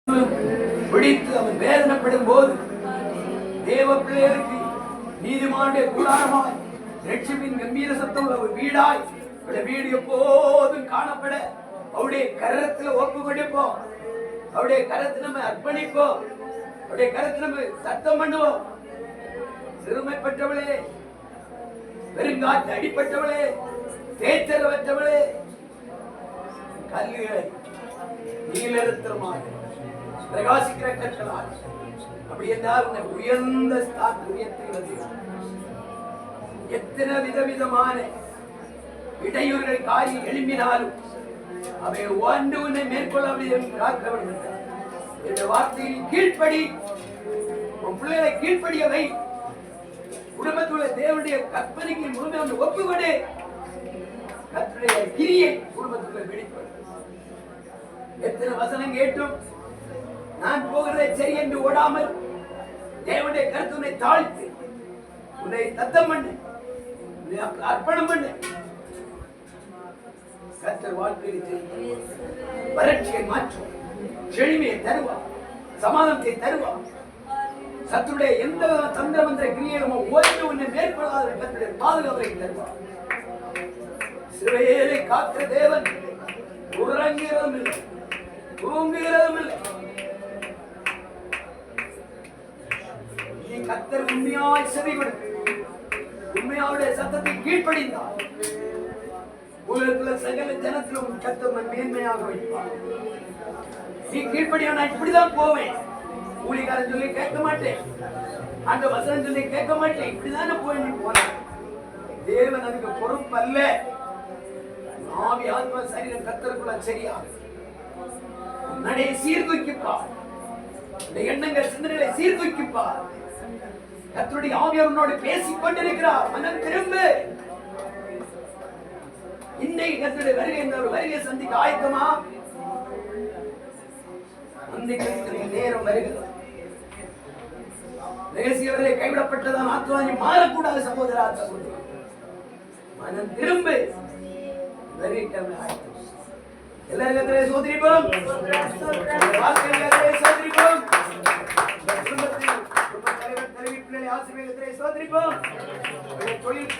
பிடித்து அவன் வேதனைப்படும் போது தேவ பிள்ளைகளுக்கு நீதிமானுடைய கூடாரமாய் ரட்சிப்பின் கம்பீர சத்தம் உள்ள வீடாய் வீடு எப்போதும் காணப்பட அவருடைய கரத்துல ஒப்பு கொடுப்போம். அவருடைய கரத்தை நம்ம அர்ப்பணிப்போம். அவருடைய கரத்தை நம்ம சத்தம் பண்ணுவோம். சிறுமைப்பட்டவளே, பெருங்காற்று அடிப்பட்டவளே, தேய்ச்சலவற்றவளே, கல்லுகளை நீலரத்திரமாக பிரகாசிக்கிற கற்களால் அப்படி என்றால் உயர்ந்த உயர்த்துகிறது. எத்தனை விதவிதமான இடையூறுகள் காரியம் எழும்பினாலும் அவை ஒன்று உன்னை மேற்கொள்ள வார்த்தையில் கீழ்ப்படி, உன் பிள்ளைகளை கீழ்ப்படியவை, குடும்பத்துள்ள தேவனுடைய கற்பனைக்கு முழுமை ஒன்று ஒப்புக்கொண்டு கற்பனைய கிரியை குடும்பத்துக்குள்ள வெளிப்படும். எத்தனை வசனம் கேட்டும் நான் போகிறதை சரி என்று ஓடாமல் தேவனுடைய கருத்து உன்னை தாழ்த்து, உன்னை தத்தம் பண்ணு, அர்ப்பணம் பண்ணு. கர்த்தர் வாழ்க்கையில் வறட்சியை மாற்றும், செழுமையை தருவார், சமாதானத்தை தருவார். சத்துடைய எந்த தந்திர மந்திர கிரியைகளுமோ ஓய்வு உன்னை மேற்கொள்ளாத கர்த்தருடைய பாதுகாப்பை தருவார். சிறையேறி காத்த தேவன் உறங்குகிறதும் இல்லை, தூங்குகிறதும் இல்லை. நீ கர்த்தர் உண்மையாய் செவிகொடு, உண்மையாவுடைய சத்தத்தை கீழ்ப்படிந்தார் உலகத்துல சகல ஜனத்திலும் கர்த்தர் மேன்மையாக வைப்பார். நீ கீழ்ப்படியா, நான் இப்படிதான் போவேன், ஊழிகாரன் சொல்லி கேட்க மாட்டேன், அந்த வசனம் சொல்லி கேட்க மாட்டேன், இப்படிதானே போய் நீ போன. தேவன் அதுக்கு பொறுப்பு அல்ல. ஆவி ஆத்மா சரீரம் கர்த்தருக்குள்ள சரியா நடைய சீர்தூக்கிப்பார், இந்த எண்ணங்கள் சிந்தனைகளை சீர்தூக்கிப்பார். கர்த்தருடைய ஆவியார் உன்னோடு பேசிக் கொண்டிருக்கிறார். மனம் திரும்பு. இன்னைக்கு கர்த்தருடைய வருகை, இந்த ஒரு வருகையை சந்திக்க ஆயத்தமா? நேரம் வருகிறது. ரகசியவரை கைவிடப்பட்டதான் ஆத்மானி மாறக்கூடாது. சகோதரா சகோதரி, மனம் திரும்பு. வருகைக்கான ஆயத்தம். எல்லாரும் கர்த்தரை சோதரிப்போம், வாழ்க்கையை சோதரிப்போம், ஆசீர்வாதத்தை சோதரிப்போம், தொழில்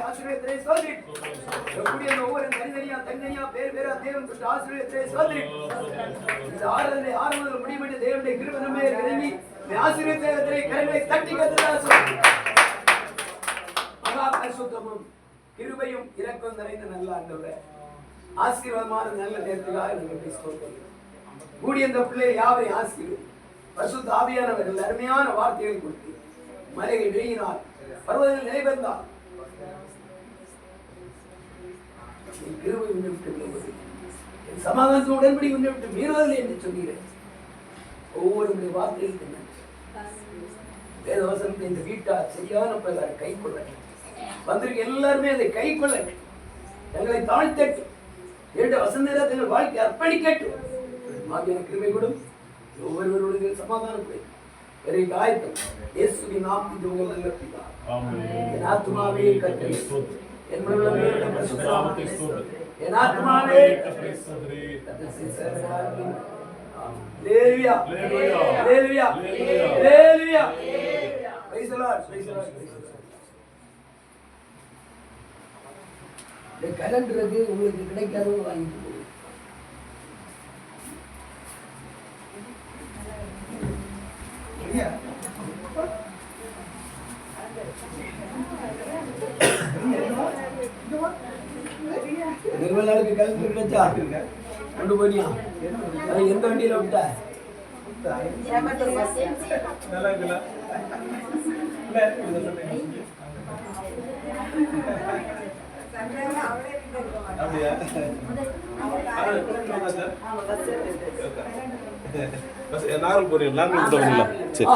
ஆசீர்வாதத்தை சோதரிப்போம். ஒவ்வொரு தனித்தனியா பேர் பேரா தேவன் கொடுத்த ஆசீர்வாதத்தை சோதரிப்போம். இந்த ஆறுதலை ஆறுதல் முடிவு தேவனுடைய கிருபை விரும்பி ஆசீர்வாதத்தை கரங்களை தட்டி கத்துதா. மகா பரிசுத்தமும் கிருபையும் இரக்கம் நிறைந்த நல்ல ஆண்டவரே, ஆசீர்வாதமான நல்ல நேரத்துக்காக நீங்கள் பேசிக்கொள்கிறோம். கூடிய இந்த பிள்ளை யாவரையும் ஆசீர்வதி. பரிசுத்த ஆவியானவர்கள் அருமையான வார்த்தைகளை கொடுத்து மலைகள் வெளியினால் பர்வதங்கள் நிலைபெறந்தால் கிருபை உன்னை விட்டு விலகுவது, என் சமாதானத்தை உடன்படி உன்னை விட்டு மீறுவதில்லை என்று சொல்கிறேன். ஒவ்வொரு வார்த்தைகளுக்கு வேத வசனத்தை இந்த வீட்டார் சரியான பிரகாரம் கை கொள்ள வந்திருக்க எல்லாருமே அதை கை கொள்ள, தங்களை தாழ்த்தட்டு, இரண்டு வசந்த தங்கள் வாழ்க்கை அர்ப்பணிக்கட்டும். ஆகிய கிருபை கொடும். ஒவ்வொருவருடைய சமாதானம் ஆயத்தம். இயேசுவின் நாமத்தில் உங்கள் நல்ல பிதா. என் ஆத்துமாவே கர்த்தரை ஸ்தோத்திரி, என் உள்ளமே பரிசுத்த நாமத்தை ஸ்தோத்திரி, என் ஆத்துமாவே கர்த்தரை ஸ்தோத்திரி. ஹalleluya, ஹalleluya, ஹalleluya. praise the Lord, praise the Lord. இந்த கலண்டருக்கு உங்களுக்கு கிடைக்காதவங்க வாங்கிட்டு போகுது. நிர்மலாவுக்கு கலந்து கிடைச்சா கொண்டு போனியா? எந்த வண்டியில விட்ட? நாகல் போறீங்க, நாகல் சரி